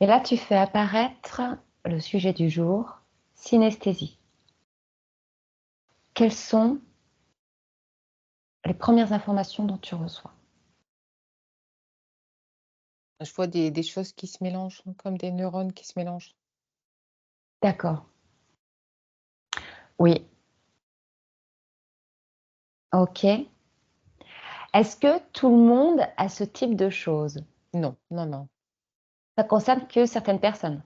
Et là, tu fais apparaître le sujet du jour, synesthésie. Quelles sont les premières informations dont tu reçois? Je vois des choses qui se mélangent, comme des neurones qui se mélangent. D'accord. Oui. OK. Est-ce que tout le monde a ce type de choses? Non, non, non. Ça concerne que certaines personnes?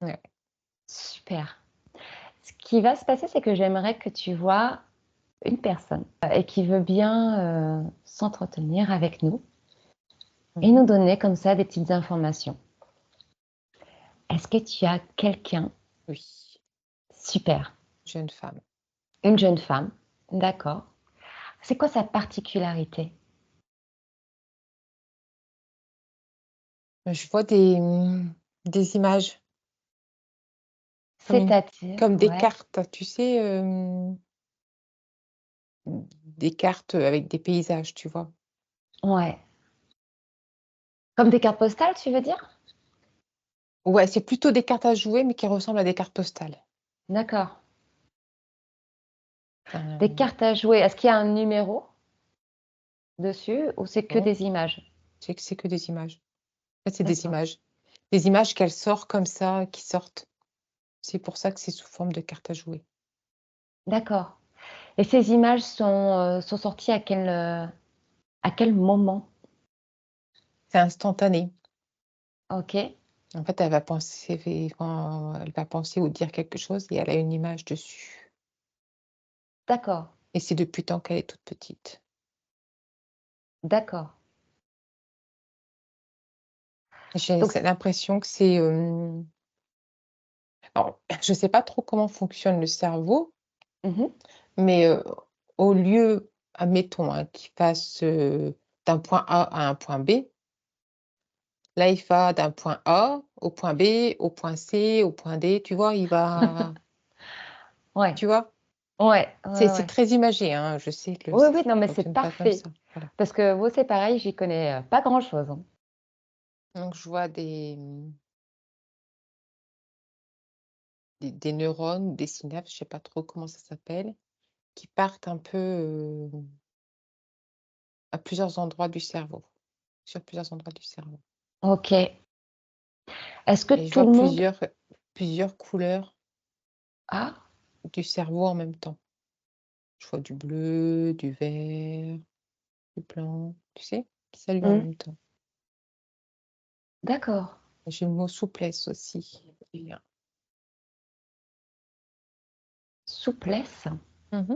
Ouais. Super. Ce qui va se passer, c'est que j'aimerais que tu vois une personne, et qui veut bien, s'entretenir avec nous et Mmh. nous donner comme ça des petites informations. Est-ce que tu as quelqu'un? Oui, Super. jeune femme. Une jeune femme? D'accord. C'est quoi sa particularité? Je vois des images comme une C'est-à-dire? comme des Ouais, cartes, tu sais, des cartes, avec des paysages, tu vois? ouais. Comme des cartes postales, tu veux dire? Ouais, c'est plutôt des cartes à jouer, mais qui ressemblent à des cartes postales. D'accord. Des Heu, cartes à jouer, est-ce qu'il y a un numéro dessus ou c'est que non, des images? c'est que des images. En fait, c'est des D'accord, images. Des images qu'elle sort comme ça, qui sortent. C'est pour ça que c'est sous forme de cartes à jouer. d'accord, et ces images sont sorties à quel moment? C'est instantané. OK, En fait, elle va penser ou dire quelque chose et elle a une image dessus d'accord, et c'est depuis tant qu'elle est toute petite. d'accord. J'ai Donc c'est c l'impression que c'est, alors je sais pas trop comment fonctionne le cerveau, mmh. mais, au lieu, admettons, hein, qu'il fasse, d'un point A à un point B, là, il va d'un point A au point B, au point C, au point D, tu vois? Il va Ouais, tu vois? ouais, ouais, C'est ouais. très imagé, hein, je sais que le Oui, oui, cerveau non, mais c'est fonctionne pas comme parfait ça, voilà. parce que moi, c'est pareil, j'y connais, pas grand-chose, hein. Donc je vois des neurones, des synapses, je sais pas trop comment ça s'appelle, qui partent un peu, à plusieurs endroits du cerveau, sur plusieurs endroits du cerveau OK. Est-ce que et je tout vois le monde plusieurs couleurs a? du cerveau en même temps. Je vois du bleu, du vert, du blanc, tu sais? Qui s'allument en Mmh, même temps. d'accord. J'ai le mot souplesse aussi qui vient. Souplesse? Mmh.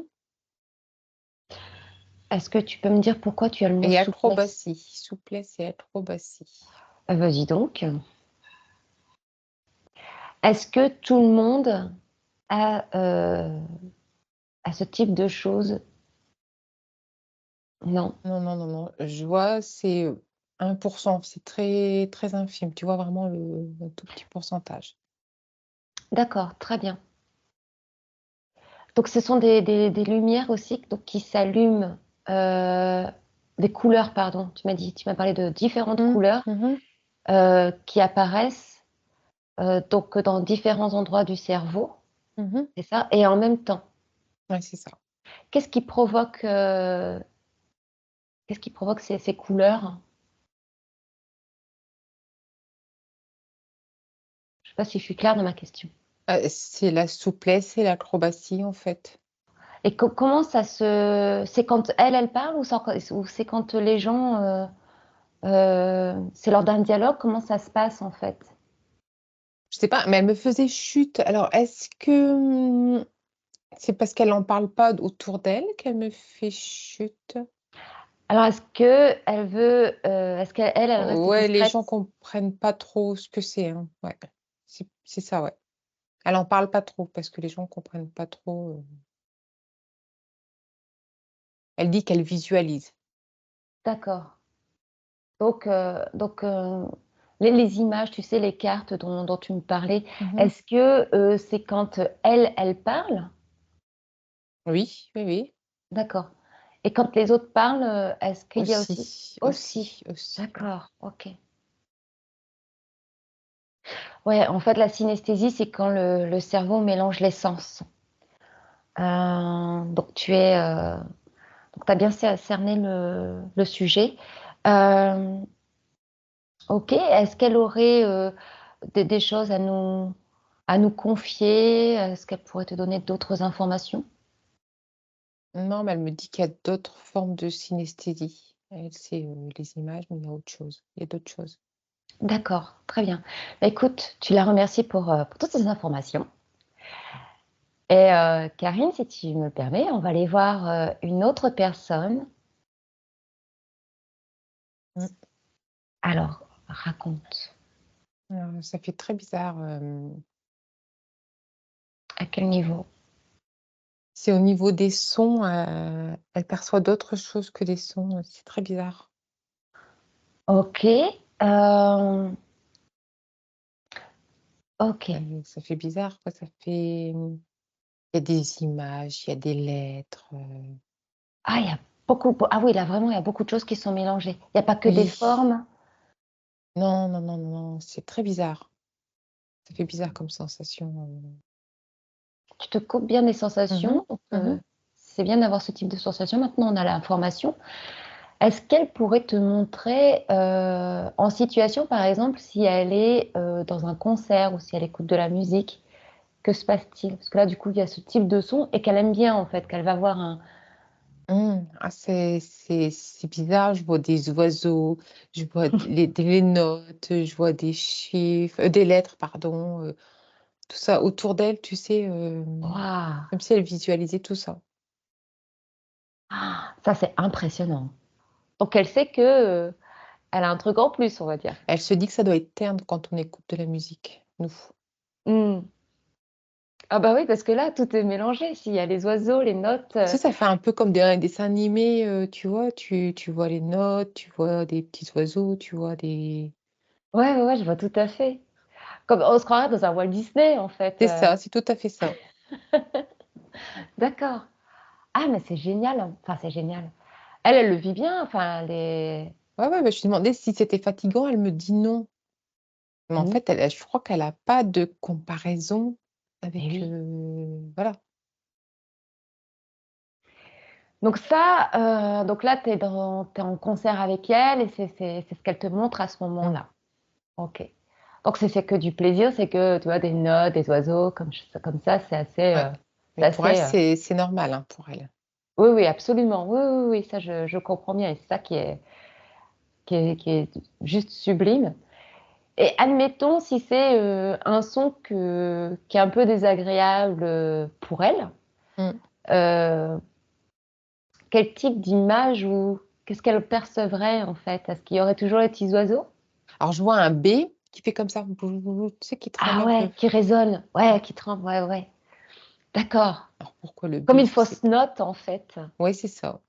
Est-ce que tu peux me dire pourquoi tu as le mot Et souplesse? acrobatie, souplesse et acrobatie. Bah, dis donc. Est-ce que tout le monde a, a ce type de choses? Non? Non, non, non, non, je vois, c'est, 1%, c'est très, très infime. Tu vois vraiment le tout petit pourcentage. D'accord, très bien. Donc ce sont des lumières aussi donc qui s'allument, heu, des couleurs pardon, tu m'as parlé de différentes Mmh. couleurs, Mmh mh. qui apparaissent, donc dans différents endroits du cerveau, Mmh. c'est ça? Et en même temps. Ouais, c'est ça. Qu'est-ce qui provoque, qu'est-ce qui provoque ces couleurs? Je sais pas si je suis claire dans ma question. C'est la souplesse et l'acrobatie, en fait. Et comment ça se c'est quand elle parle ou c'est quand les gens, c'est lors d'un dialogue? Comment ça se passe en fait? Je sais pas, mais elle me faisait chute. Alors est-ce que, c'est parce qu'elle en parle pas autour d'elle qu'elle me fait chute? Alors est-ce qu'elle, elle reste Ouais, les discrète? gens comprennent pas trop ce que c'est, hein, ouais. C'est ça, ouais. Elle en parle pas trop parce que les gens comprennent pas trop, elle dit qu'elle visualise. D'accord. Donc les images, tu sais, les cartes dont tu me parlais, Mmh mh. est-ce que, c'est quand, elle parle? Oui, oui, oui. D'accord, et quand les autres parlent, est-ce qu'il y a aussi Aussi, aussi? aussi, aussi, ouais. D'accord, OK. Ouais, en fait, la synesthésie, c'est quand le cerveau mélange les sens. Donc, tu as bien cerné le sujet. Ok, est-ce qu'elle aurait des choses à nous confier? Est-ce qu'elle pourrait te donner d'autres informations? Non, mais elle me dit qu'il y a d'autres formes de synesthésie. Elle, c'est, les images, mais il y a autre chose. Il y a d'autres choses. D'accord, très bien. Bah, écoute, tu la remercies pour toutes ces informations. Et Karine, si tu me le permets, on va aller voir une autre personne. Mmh. Alors, raconte. Ça fait très bizarre, À quel niveau? c'est au niveau des sons, elle perçoit d'autres choses que des sons, c'est très bizarre. Ok. euh, ok. Ça fait bizarre, quoi, ça fait, il y a des images, il y a des lettres, Ah, il y a ah oui, là, vraiment, il y a beaucoup de choses qui sont mélangées. Il n'y a pas que des oui. formes. Non, non, non, non, non, c'est très bizarre. Ça fait bizarre comme sensation, Tu te coupes bien des Mmh mh. sensations. Donc, Mmh. c'est bien d'avoir ce type de sensation. Maintenant, on a l'information. Est-ce qu'elle pourrait te montrer en situation, par exemple, si elle est dans un concert ou si elle écoute de la musique, que se passe-t-il? Parce que là, du coup, il y a ce type de son et qu'elle aime bien, en fait, qu'elle va voir un... Ah, c'est bizarre, je vois des oiseaux, je vois les notes, je vois des chiffres, des lettres, pardon, tout ça autour d'elle, tu sais, Waouh! comme si elle visualisait tout ça. Ah, ça, c'est impressionnant. Donc, elle sait que elle a un truc en plus, on va dire. Elle se dit que ça doit être terne quand on écoute de la musique, nous. Mmh. Ah bah oui, parce que là, tout est mélangé. S'il y a les oiseaux, les notes. Tu sais, ça fait un peu comme des dessins animés, tu vois? Tu vois les notes, tu vois des petits oiseaux, tu vois des Ouais, ouais, ouais, je vois tout à fait. Comme on se croirait dans un Walt Disney, en fait. c'est ça, c'est tout à fait ça. D'accord. Ah, mais c'est génial, hein. Enfin, c'est génial. Elle le vit bien. Enfin, elle est... Ouais, ouais, bah, je lui ai demandé si c'était fatigant, elle me dit: «Non». Mais en Mmh. fait, je crois qu'elle a pas de comparaison Eh avec, oui. voilà. Donc ça, donc là, tu es en concert avec elle et c'est ce qu'elle te montre à ce Mmh. moment-là. OK. Donc c'est que du plaisir, c'est que, tu vois, des notes, des oiseaux comme ça, Ouais. c'est Mais pour elle, assez, c'est normal, hein, pour elle. oui, oui, absolument. Oui, oui, oui, ça je comprends bien et c'est ça qui est juste sublime. Et admettons si c'est, un son qui est un peu désagréable, pour elle, Mmh. heu, quel type d'image ou qu'est-ce qu'elle percevrait en fait? Est-ce qu'il y aurait toujours les petits oiseaux? Alors je vois un B qui fait comme ça, bou bou bou, tu sais, qui Ah traverse le ouais, qui résonne, ouais, qui tremble, ouais, ouais. D'accord. alors pourquoi le Comme B, une je sais fausse pas. note en fait. Ouais, c'est ça.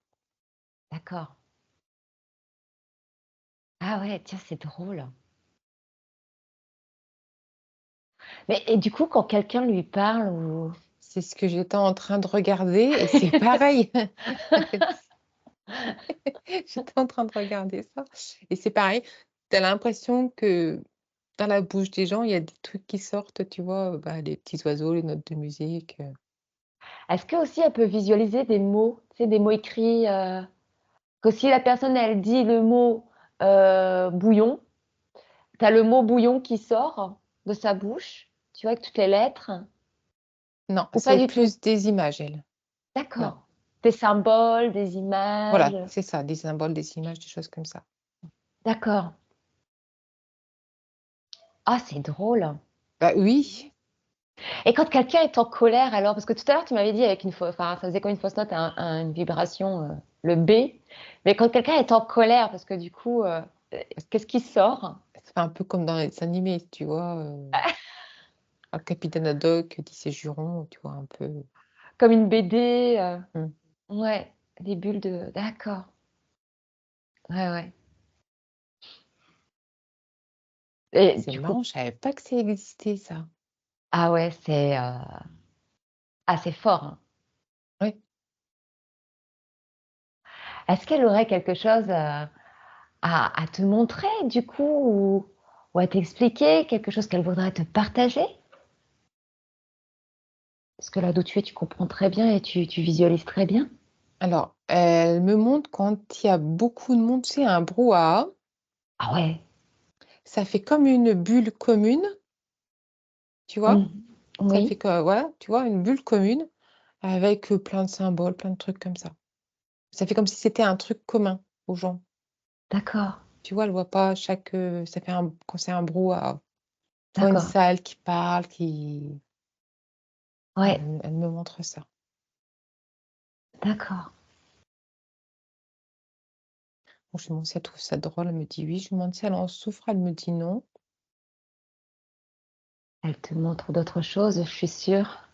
D'accord. Ah ouais, tiens, c'est drôle. Mais et du coup, quand quelqu'un lui parle ou C'est ce que j'étais en train de regarder et c'est pareil. J'étais en train de regarder ça et c'est pareil. Tu as l'impression que dans la bouche des gens, il y a des trucs qui sortent, tu vois? Bah, les petits oiseaux, les notes de musique, est-ce qu'aussi elle peut visualiser des mots, tu sais, des mots écrits, que si la personne elle dit le mot, bouillon, tu as le mot bouillon qui sort de sa bouche, tu vois, avec toutes les lettres? Non, Ou pas c'est du tout? plus des images, elle. Non. D'accord. Des symboles, des images, Voilà, c'est ça, des symboles, des images, des choses comme ça. d'accord. Ah, c'est drôle. Bah, oui. Et quand quelqu'un est en colère alors? Parce que tout à l'heure tu m'avais dit avec enfin, ça faisait comme une fausse note, une vibration, le B. Mais quand quelqu'un est en colère, parce que du coup, qu'est-ce qui sort? Ça fait un peu comme dans les dessins animés, tu vois? Un Capitaine Haddock dit ses jurons, tu vois? Un peu, Comme une BD, mmh. ouais, des bulles de d'accord. Ouais, ouais. Et C'est du coup marrant, je savais pas que ça existait ça. ah ouais, c'est, assez fort, hein. Ouais. Est-ce qu'elle aurait quelque chose, à te montrer du coup? ou à t'expliquer, quelque chose qu'elle voudrait te partager? Parce que là d'où tu es, tu comprends très bien et tu visualises très bien. Alors, elle me montre quand il y a beaucoup de monde, tu sais, un brouhaha, Ah ouais. ça fait comme une bulle commune, tu vois? Mmh. Ça fait Oui, que voilà, tu vois, une bulle commune avec, plein de symboles, plein de trucs comme ça. Ça fait comme si c'était un truc commun aux gens. d'accord, Tu vois? Elle voit pas chaque, ça fait un quand c'est un brouhaha. Tu vois une d'accord. salle qui parle, qui Ouais, elle me montre ça. d'accord. Bon, je lui demande si elle trouve ça drôle, elle me dit: «Oui». Je lui demande si elle en souffre, elle me dit: «Non». Elle te montre d'autres choses, je suis sûre.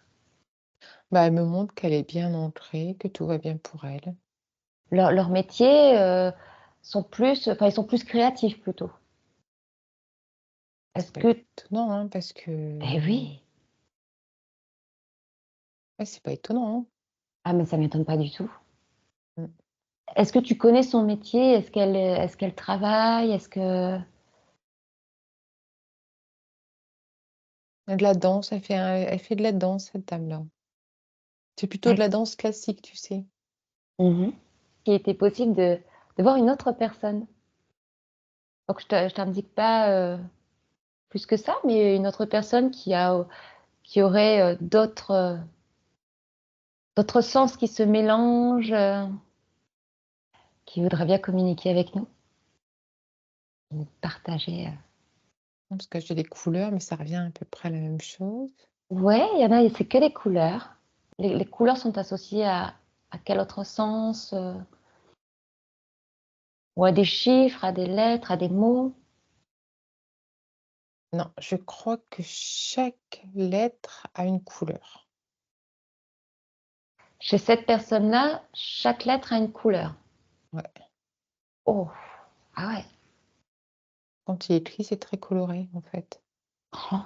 Bah, elle me montre qu'elle est bien ancrée, que tout va bien pour elle. Leurs métiers, sont plus enfin, ils sont plus créatifs plutôt. C'est Est-ce pas que étonnant, hein, parce que eh oui! ouais, c'est pas étonnant, hein. Ah mais ça m'étonne pas du tout. Mmh. Est-ce que tu connais son métier? Est-ce qu'elle travaille? Est-ce que De la danse, elle fait de la danse, cette dame-là. C'est plutôt de elle la danse classique, tu sais? mmh qu'il était possible de voir une autre personne? Donc je t'indique pas, plus que ça, mais une autre personne qui aurait, d'autres sens qui se mélangent, qui voudrait bien communiquer avec nous, ou partager, Non, parce que j'ai des couleurs, mais ça revient à peu près à la même chose. ouais, il y en a, c'est que les couleurs. Les couleurs sont associées à quel autre sens, ou à des chiffres, à des lettres, à des mots? Non, je crois que chaque lettre a une couleur. Chez cette personne-là, chaque lettre a une couleur. Ouais. Oh! Ah ouais. Quand il écrit, c'est très coloré, en fait. Oh,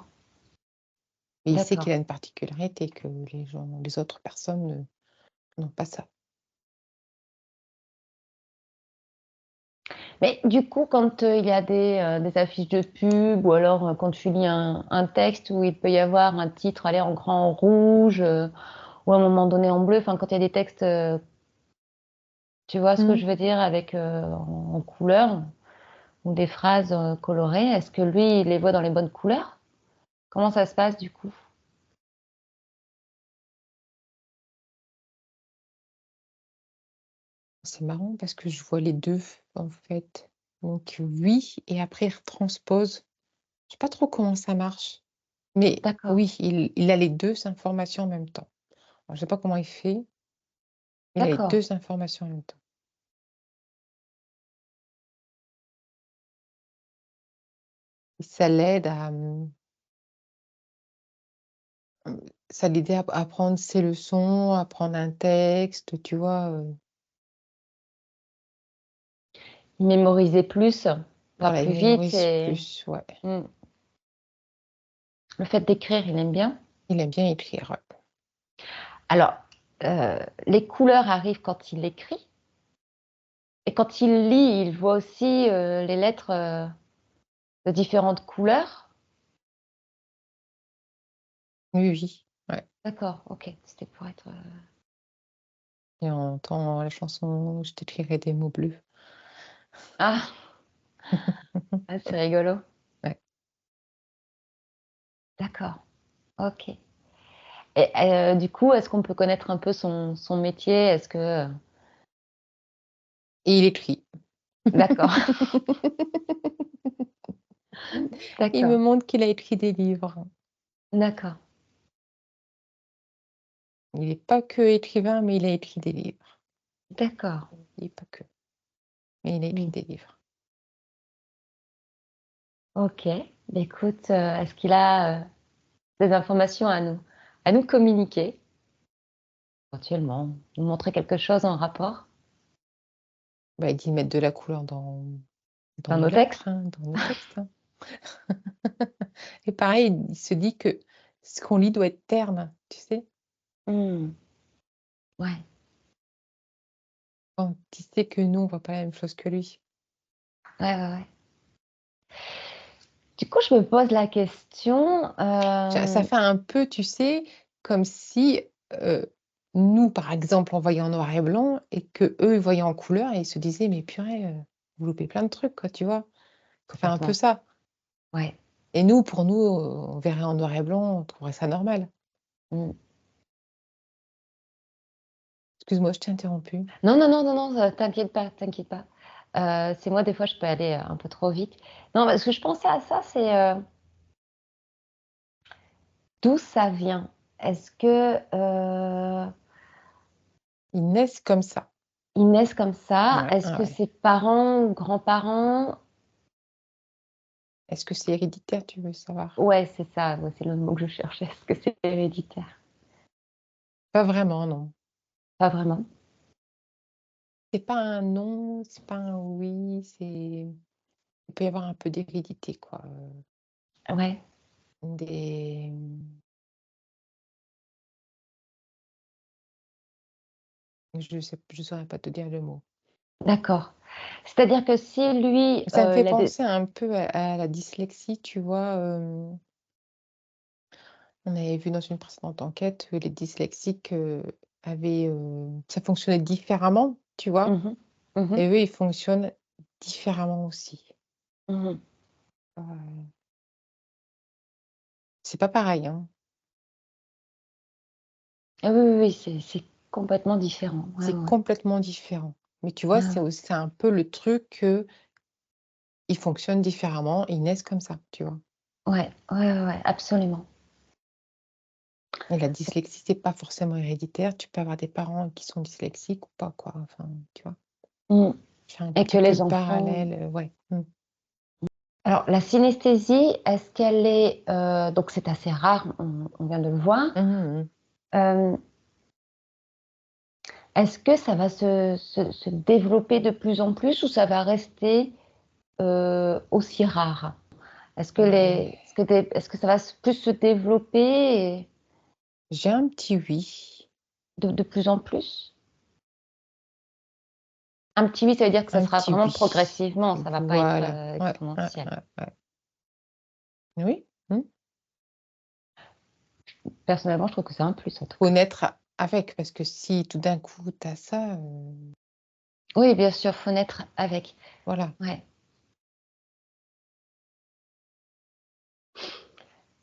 Et il sait d'accord. qu'il a une particularité que les autres personnes n'ont pas ça. Mais du coup, quand, il y a des affiches de pub ou alors, quand tu lis un texte où il peut y avoir un titre, allez, en grand rouge, ou à un moment donné en bleu, enfin, quand il y a des textes, tu vois ce que Mmh. je veux dire? Avec, en couleurs ou des phrases, colorées. Est-ce que lui, il les voit dans les bonnes couleurs? Comment ça se passe du coup? C'est marrant parce que je vois les 2 en fait. Donc oui et après il retranspose. Je sais pas trop comment ça marche, mais D'accord, oui, il a les 2 informations en même temps. Alors je sais pas comment il fait, mais il a les d'accord. 2 informations en même temps et ça l'aide à, mmh, ça l'aidait à apprendre ses leçons, à apprendre un texte, tu vois? Mémoriser plus, va Voilà, il plus vite mémorise et plus, ouais. mmh, le fait d'écrire, il aime bien. Il aime bien écrire, ouais. Alors, les couleurs arrivent quand il écrit et quand il lit, il voit aussi, les lettres, de différentes couleurs? Oui, oui, ouais D'accord, OK, c'était pour être, et on entend la chanson «Je t'écrirai des mots bleus». ah! Ah, c'est rigolo. Ouais D'accord, OK et du coup, est-ce qu'on peut connaître un peu son métier? Est-ce que, et il écrit. d'accord, Il me d'accord, montre qu'il a écrit des livres. d'accord, Il n'est pas que écrivain, mais il a écrit des livres. d'accord. Il est pas que, mais il a écrit Mmh. des livres. OK. Bah, écoute, est-ce qu'il a, des informations à nous communiquer? Éventuellement, nous montrer quelque chose en rapport Bah, il dit mettre de la couleur dans dans nos nos textes? lettres, hein, dans nos textes, hein. Et pareil, il se dit que ce qu'on lit doit être terne, tu sais? Mmh. Ouais, Quand il sait que nous, on voit pas la même chose que lui. ouais, ouais, ouais. Du coup, je me pose la question. Ça fait un peu, tu sais, comme si nous, par exemple, on voyait en noir et blanc et que eux ils voyaient en couleur et ils se disaient, mais purée, vous loupez plein de trucs, quoi, tu vois? Ça fait un peu Complètement. ça. Ouais. Et nous, pour nous, on verrait en noir et blanc, on trouverait ça normal. Mm. Excuse-moi, je t'ai interrompu. Non, non, non, non, non, t'inquiète pas, t'inquiète pas. C'est moi, des fois, je peux aller un peu trop vite. Non, parce que je pensais à ça, c'est d'où ça vient. Est-ce que Ils naissent comme ça. ils naissent comme ça? Ouais, Est-ce ouais, que ouais. ses parents ou grands-parents? Est-ce que c'est héréditaire, tu veux savoir? Ouais, c'est ça, ouais, c'est le mot que je cherchais. Est-ce que c'est héréditaire? Pas vraiment, non. Pas vraiment. C'est pas un non, c'est pas un oui, c'est il peut y avoir un peu d'hérédité, quoi. Ouais, Des je saurais pas te dire le mot. d'accord. C'est-à-dire que si lui, Ça me fait il a des... penser un peu à la dyslexie, tu vois? On avait vu dans une précédente enquête que les dyslexiques, avaient, ça fonctionnait différemment, tu vois? Mhm, mhm, Et eux, ils fonctionnent différemment aussi. mhm. C'est pas pareil, hein. Ah oui, oui, oui, c'est complètement différent. Ouais, C'est ouais, complètement différent. Mais tu vois, ouais, c'est un peu le truc qu'ils fonctionnent différemment, ils naissent comme ça, tu vois? ouais, ouais, ouais, ouais, absolument. Et la dyslexie, c'est pas forcément héréditaire. Tu peux avoir des parents qui sont dyslexiques ou pas, quoi. Enfin, tu vois? Mm. Je fais un Et que petit peu les le enfants. parallèle, ouais. Mmh. Alors, la synesthésie, est-ce qu'elle est, donc c'est assez rare, on vient de le voir. Mmh mh. Euh, Est-ce que ça va se développer de plus en plus ou ça va rester aussi rare? Est-ce que Ouais. est-ce que ça va plus se développer J'ai un petit oui. de plus en plus? Un petit oui, ça veut dire que ça Un sera petit vraiment oui. progressivement, ça va pas être Voilà. Ouais, ouais, exponentiel. ouais, ouais. Oui. Mmh. Personnellement, je trouve que c'est un plus en tout Faut cas. naître avec, parce que si tout d'un coup tu as ça, Oui, bien sûr, faut naître avec. voilà. Ouais.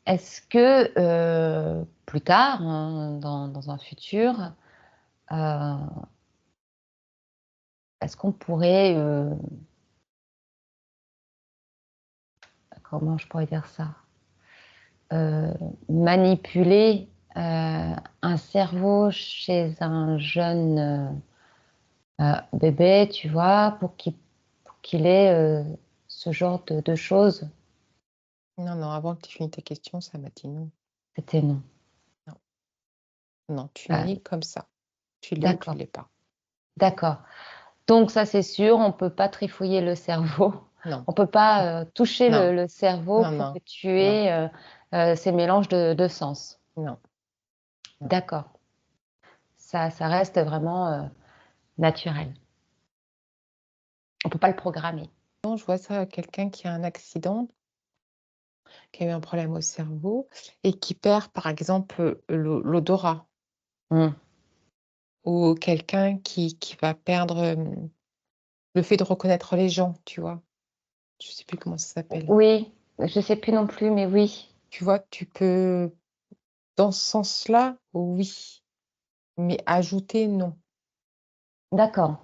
Est-ce que, plus tard, hein, dans un futur, heu, est-ce qu'on pourrait, comment je pourrais dire ça? Heu, Manipuler, un cerveau chez un jeune, bébé, tu vois? Pour qu'il ait, ce genre de choses? Non, non, avant que tu finisses ta question, ça m'a dit non. C'était non. Non, non, tu Bah, nais comme ça. Tu l'es ou tu d'accord, l'es pas. d'accord. Donc ça, c'est sûr, on peut pas trifouiller le cerveau. Non, On peut pas, toucher non, le cerveau non, pour non, que tu non, aies, ces mélanges de sens. non, non. D'accord. Ça reste vraiment, naturel. On peut pas le programmer. Non, je vois ça à quelqu'un qui a un accident, qui a eu un problème au cerveau et qui perd, par exemple, l'odorat. Mmh. Ou quelqu'un qui va perdre, le fait de reconnaître les gens, tu vois? Je sais plus comment ça s'appelle. Oui, je sais plus non plus, mais oui. Tu vois? Tu peux dans ce sens-là, oui, mais ajouter, non. D'accord.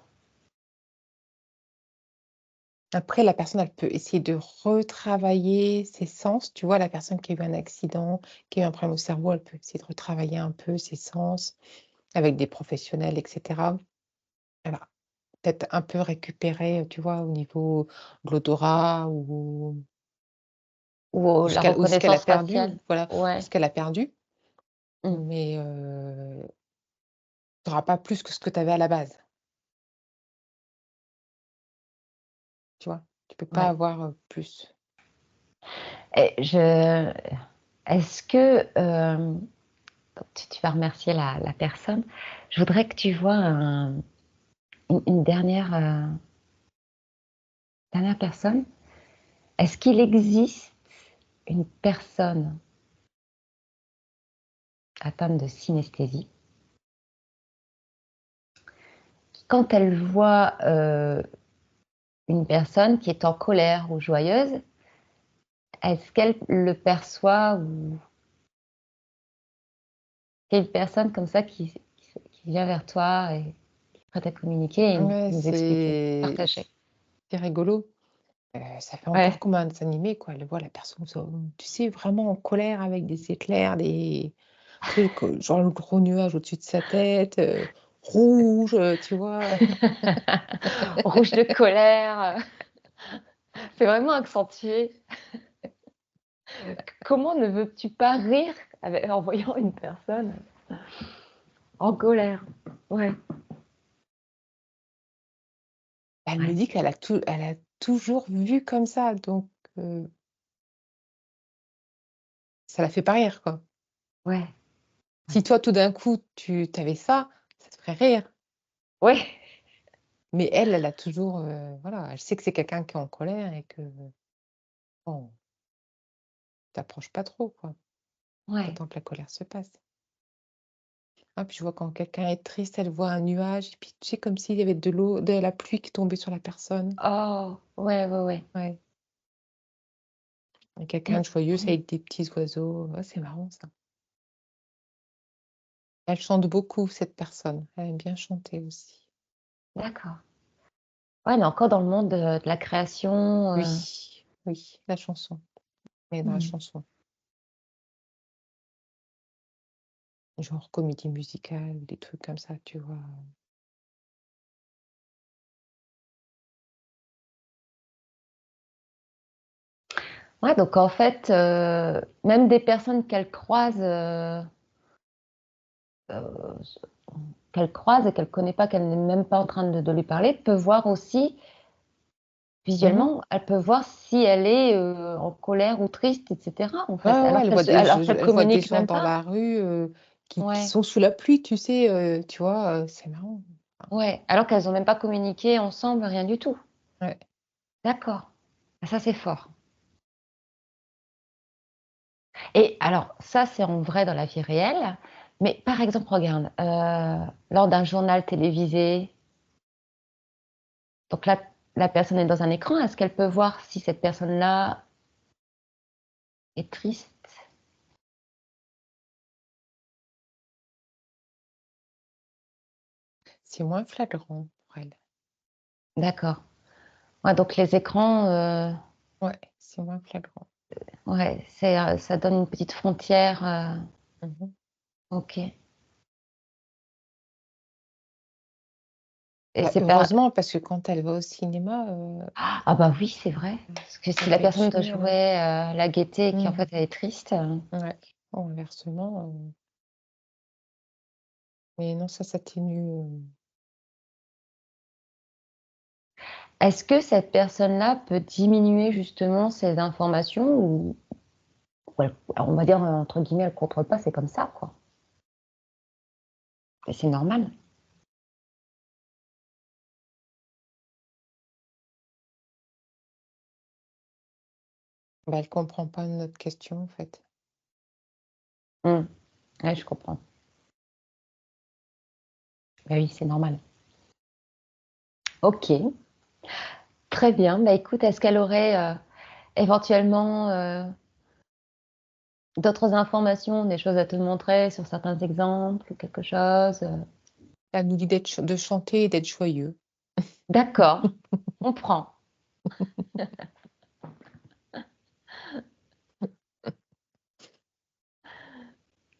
Après la personne, elle peut essayer de retravailler ses sens, tu vois? La personne qui a eu un accident, qui a eu un problème au cerveau, elle peut essayer de retravailler un peu ses sens avec des professionnels et cetera. Elle va peut-être un peu récupérer, tu vois? Au niveau de l'odorat Ou la ou ce qu'elle a reconnaissance perdu, faciale. ou voilà, ou Ouais. ce qu'elle a perdu, Mmh. mais tu auras pas plus que ce que tu avais à la base, tu vois? Tu peux pas Ouais. avoir, plus. Et je est-ce que, tu vas remercier la personne. Je voudrais que tu vois une dernière personne. Est-ce qu'il existe une personne atteinte de synesthésie, quand elle voit une personne qui est en colère ou joyeuse, est-ce qu'elle le perçoit ou quelle personne comme ça qui vient vers toi et qui est prête à communiquer et Ouais, nous expliquer, c'est partager? rigolo. Ça fait encore Ouais. comme un dessin animé, quoi. Elle voit la personne, tu sais, vraiment en colère avec des éclairs, des trucs, genre le gros nuage au-dessus de sa tête, rouge, tu vois? Rouge de colère, c'est vraiment accentué. Comment ne veux-tu pas rire en voyant une personne en colère? Ouais, Elle me ouais, dit elle a toujours vu comme ça, donc heu, ça la fait pas rire, quoi. ouais, ouais. Si toi, tout d'un coup, tu avais ça te ferait rire. Ouais, Mais elle, elle a toujours, voilà, elle sait que c'est quelqu'un qui est en colère et que, bon, t'approches pas trop, quoi. ouais. T'attends que la colère se passe. Ah, puis je vois quand quelqu'un est triste, elle voit un nuage et puis tu sais, comme s'il y avait de la pluie qui tombait sur la personne. Oh! Ouais, ouais, ouais. Ouais. Et quelqu'un Mmh, de joyeux, c'est mmh. avec des petits oiseaux. Ouais, c'est marrant ça. Elle chante beaucoup, cette personne. Elle aime bien chanter aussi. D'accord. Ouais, elle est encore dans le monde de la création, Oui, oui, la chanson. Elle est dans la mmh. chanson. Genre comédie musicale, des trucs comme ça, tu vois? Ouais, donc en fait, même des personnes heu, qu'elle croise et qu'elle connaît pas, qu'elle n'est même pas en train de lui parler, peut voir aussi Mmh mh. visuellement, elle peut voir si elle est, en colère ou triste et cetera, en Ouais, fait, ouais, ouais, alors qu'elle elle voit des communique gens même dans pas. la rue, qui Ouais, sont sous la pluie, tu sais, tu vois? C'est marrant. Enfin, ouais, alors qu'elles ont même pas communiqué ensemble, rien du tout. ouais. D'accord. Ah ça, c'est fort. Et alors ça, c'est en vrai dans la vie réelle, mais par exemple, regarde, lors d'un journal télévisé, donc là, la personne est dans un écran, est-ce qu'elle peut voir si cette personne-là est triste? C'est moins flagrant pour elle. D'accord. Ouais, donc les écrans, Ouais, c'est moins flagrant. ouais, ça donne une petite frontière, Mmh mh. OK. Et Bah, c'est pas heureusement parce que quand elle va au cinéma, ah bah oui, c'est vrai, parce que ça si la peut être personne doit génial, hein. jouer, la gaieté et qu'en Mmh. fait elle est triste, Ouais. Ou inversement, mais non, ça s'atténue, est-ce que cette personne-là peut diminuer justement ces informations ou elle on va dire, entre guillemets, «elle contrôle pas», c'est comme ça, quoi et c'est normal. bah, elle comprend pas notre question, en fait. Mmh. Ouais, je comprends. Bah oui, c'est normal. OK, très bien. Bah, écoute, est-ce qu'elle aurait, éventuellement, d'autres informations, des choses à te montrer sur certains exemples ou quelque chose, Elle nous dit de chanter et d'être joyeux. D'accord, on prend.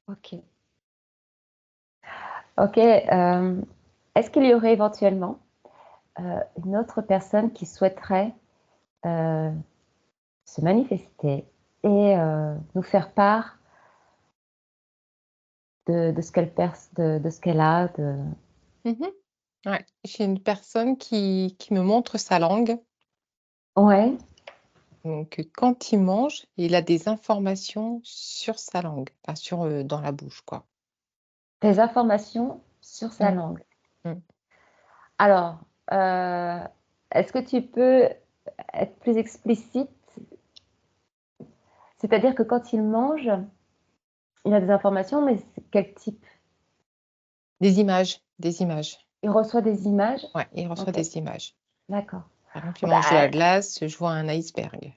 OK. OK, est-ce qu'il y aurait éventuellement, une autre personne qui souhaiterait, heu, se manifester et nous faire part de ce qu'elle perce, de ce qu'elle a, de Mmh mh. Ouais, j'ai une personne qui me montre sa langue, ouais, donc quand il mange, il a des informations sur sa langue, enfin sur, dans la bouche, quoi. des informations sur sa Mmh, langue. mmh. Alors, est-ce que tu peux être plus explicite? C'est-à-dire que quand il mange, il a des informations, mais c'est quel type? Des images, des images. Il reçoit des images? Ouais, il reçoit OK, des images. d'accord. Par exemple, il Donc mange de la glace, je vois un iceberg,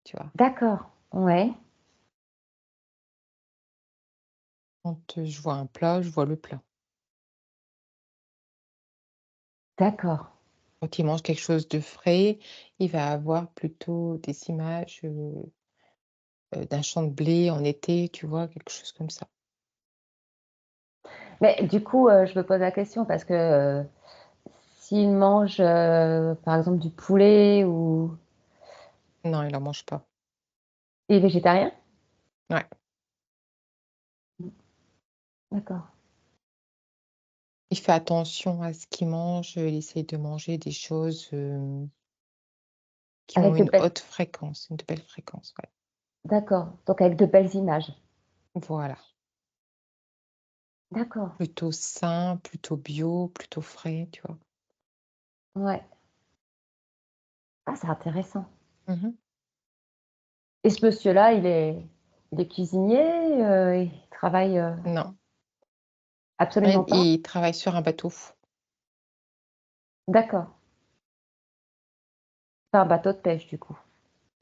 tu vois? d'accord, ouais, Quand, je vois un plat, je vois le plat. d'accord. Quand il mange quelque chose de frais, il va avoir plutôt des images, d'un champ de blé en été, tu vois? Quelque chose comme ça. Mais du coup, je me pose la question parce que, s'il mange, par exemple du poulet ou Non, il en mange pas. il est végétarien? Ouais. Mmh, d'accord. Il fait attention à ce qu'il mange, il essaye de manger des choses, qui ont Avec de une belles haute fréquence, une belle fréquence, ouais. d'accord, donc avec de belles images? Voilà. D'accord, Plutôt sain, plutôt bio, plutôt frais, tu vois? ouais. Ah, c'est intéressant. Mmh. Et ce monsieur-là, il est cuisinier, il travaille, Non. absolument pas? Il travaille sur un bateau. D'accord. Pas un bateau de pêche du coup?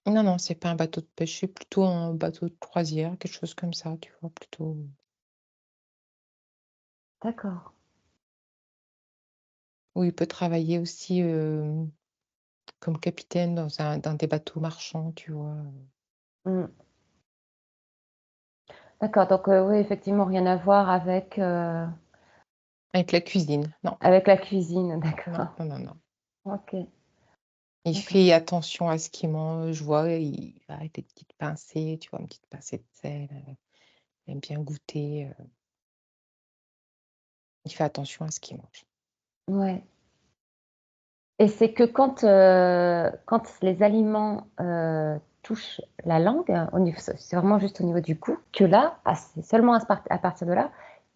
Non, non, c'est pas un bateau de pêche, c'est plutôt un bateau de croisière, quelque chose comme ça, tu vois? Plutôt D'accord. où il peut travailler aussi, comme capitaine dans des bateaux marchands, tu vois? Mmh. D'accord, donc oui, effectivement, rien à voir Avec la cuisine, non. avec la cuisine, Non, d'accord. non, non, non. OK, Il d'accord. fait attention à ce qu'il mange, je vois, il va avec des petites pincées, tu vois? Une petite pincée de sel, il aime bien goûter, il fait attention à ce qu'il mange. Ouais. Et c'est que quand les aliments, touchent la langue, au niveau c'est vraiment juste au niveau du goût que là, c'est seulement à partir de là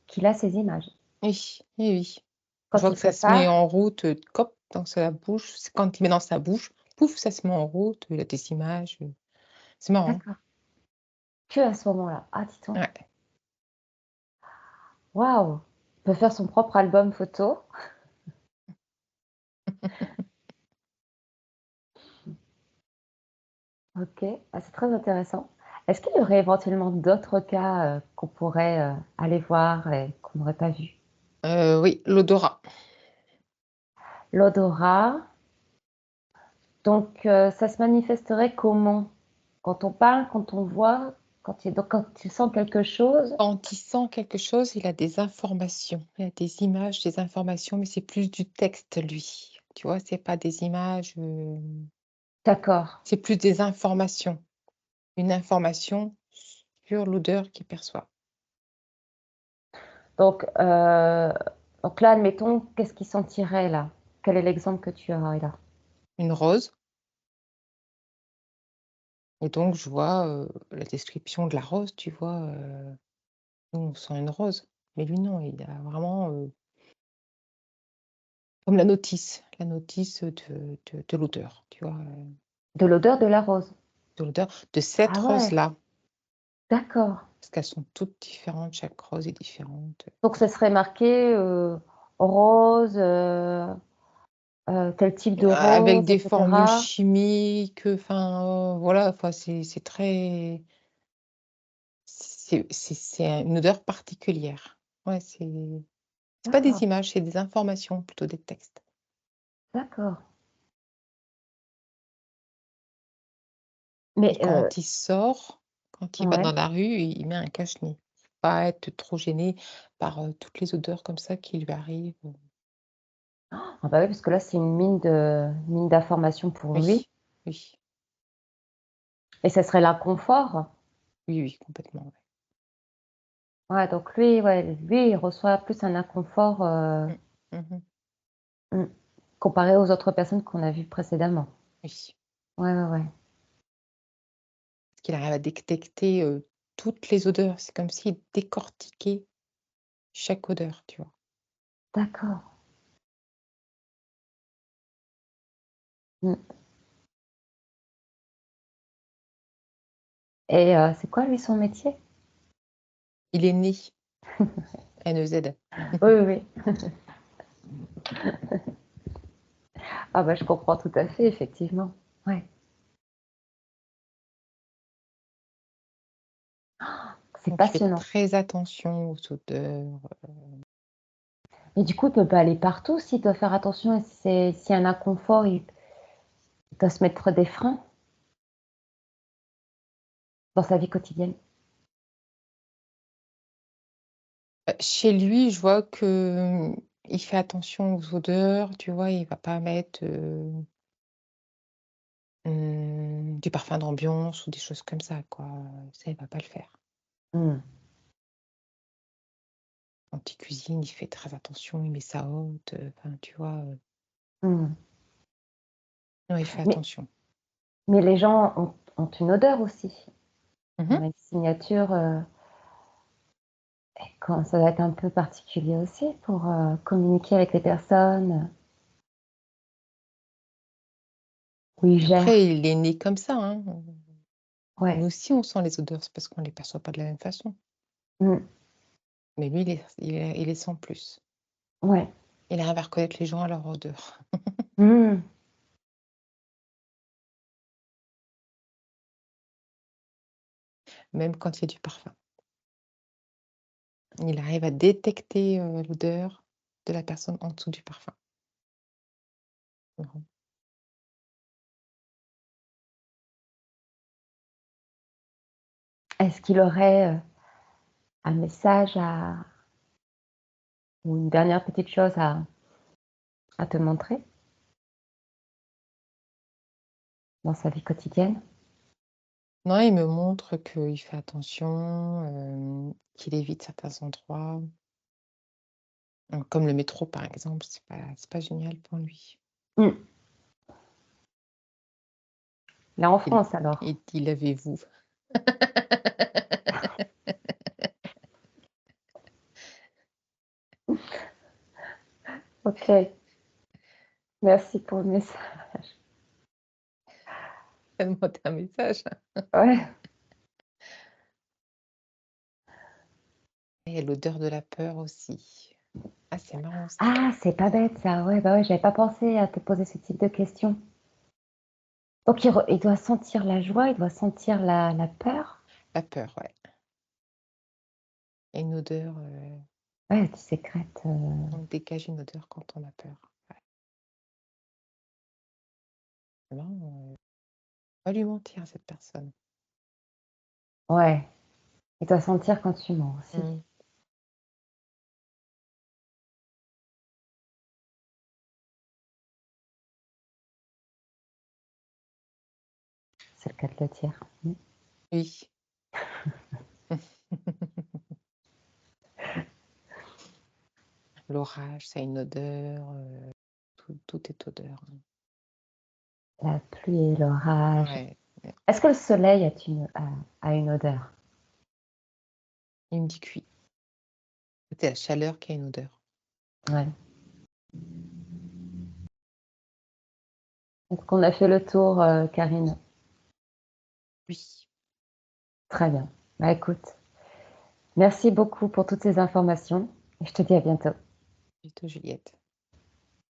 qu'il a ces images? Oui, oui, oui. Je Quand vois il que ça se met prépare? en route, cop, dans sa bouche. C'est quand il met dans sa bouche, pouf, ça se met en route, il a des images, c'est marrant. D'accord, que à ce moment-là. Ah dis donc, Ouais. waouh! Il peut faire son propre album photo. OK, ah c'est très intéressant. Est-ce qu'il y aurait éventuellement d'autres cas, qu'on pourrait, aller voir et qu'on n'aurait pas vus? Oui, l'odorat. L'odorat, donc ça se manifesterait comment? Quand on parle, quand on voit, quand il sent quelque chose? Quand il sent quelque chose, il a des informations. Il a des images, des informations, mais c'est plus du texte, lui. Tu vois? C'est pas des images, D'accord, c'est plus des informations. Une information sur l'odeur qu'il perçoit. donc donc là, admettons, qu'est-ce qu'il sentirait là? Quel est l'exemple que tu as là? Une rose et donc je vois, la description de la rose, tu vois? Nous, on sent une rose, mais lui non, il a vraiment, comme la notice, de l'odeur, tu vois? De l'odeur de la rose? De l'odeur de cette Ah ouais, rose-là, d'accord. parce qu'elles sont toutes différentes, chaque rose est différente. Donc ce serait marqué, rose, tel type de Avec rose et des formules cetera? chimiques, enfin, voilà, enfin, c'est très c'est une odeur particulière. Ouais, c'est pas des D'accord, images, c'est des informations, plutôt des textes. d'accord. Et Mais quand il va dans ouais. la rue, il met un cache-nez. Faut pas être trop gêné par, toutes les odeurs comme ça qui lui arrivent. Ah bah oui, parce que là, c'est une mine d'informations pour lui Oui, oui, et ça serait l'inconfort. oui, oui, complètement, ouais. Ouais, donc lui, ouais, lui, il reçoit plus un inconfort, Mmh. Mmh. mmh, comparé aux autres personnes qu'on a vues précédemment. Oui. Ouais, ouais, ouais. Parce qu'il arrive à détecter, toutes les odeurs. C'est comme s'il décortiquait chaque odeur, tu vois? D'accord. Mmh. Et c'est quoi, lui, son métier? Il est né, NEZ. Oui, oui, oui. Ah bah, je comprends tout à fait, effectivement. Ouais. C'est Donc il fait passionnant. très attention aux odeurs. Et du coup, il peut pas aller partout s'il doit faire attention et s'il y a un inconfort, il doit se mettre des freins dans sa vie quotidienne. Chez lui, je vois que, il fait attention aux odeurs, tu vois? Il va pas mettre, du parfum d'ambiance ou des choses comme ça, quoi, ça, il va pas le faire. Mmh. Quand il cuisine, il fait très attention, il met ça haute, enfin, tu vois? Mmh. Non, il fait Mais attention. les gens ont une odeur aussi. Mmh On mh. a une signature, et quand ça doit être un peu particulier aussi pour, communiquer avec les personnes, où ils Après, gèrent. il est né comme ça, hein. Nous Ouais. aussi, on sent les odeurs, c'est parce qu'on les perçoit pas de la même façon. Mmh. Mais lui, il les sent plus. Ouais. Il arrive à reconnaître les gens à leur odeur, Mmh. même quand il y a du parfum. Il arrive à détecter, l'odeur de la personne en dessous du parfum. Mmh. Est-ce qu'il aurait, un message ou une dernière petite chose à te montrer dans sa vie quotidienne? Non, il me montre qu'il fait attention, qu'il évite certains endroits, comme le métro, par exemple, c'est pas génial pour lui. Mmh. Il est en Il France alors? il dit: «Lavez-vous». OK. Merci pour le message. Tu as demandé un message. Ouais. Et l'odeur de la peur aussi. Ah, c'est marrant ça. Ah, c'est pas bête ça, ouais, bah, ouais, j'avais pas pensé à te poser ce type de questions. Donc il doit sentir la joie, il doit sentir la peur? La peur, ouais. Et une odeur, Ouais, tu sécrètes, on dégage une odeur quand on a peur. Ouais. Non, pas lui mentir à cette personne. ouais, il doit sentir quand tu mens aussi. Mmh. C'est le cas de le dire. Mmh. Oui. L'orage, ça a une odeur, tout est odeur, hein. La pluie et l'orage. Ouais, ouais. Est-ce que le soleil a une odeur? Il me dit: «Cuit». C'est la chaleur qui a une odeur. Ouais. Donc on a fait le tour, Karine. Oui. Très bien. Bah, écoute, merci beaucoup pour toutes ces informations et je te dis à bientôt. Plutôt Juliette.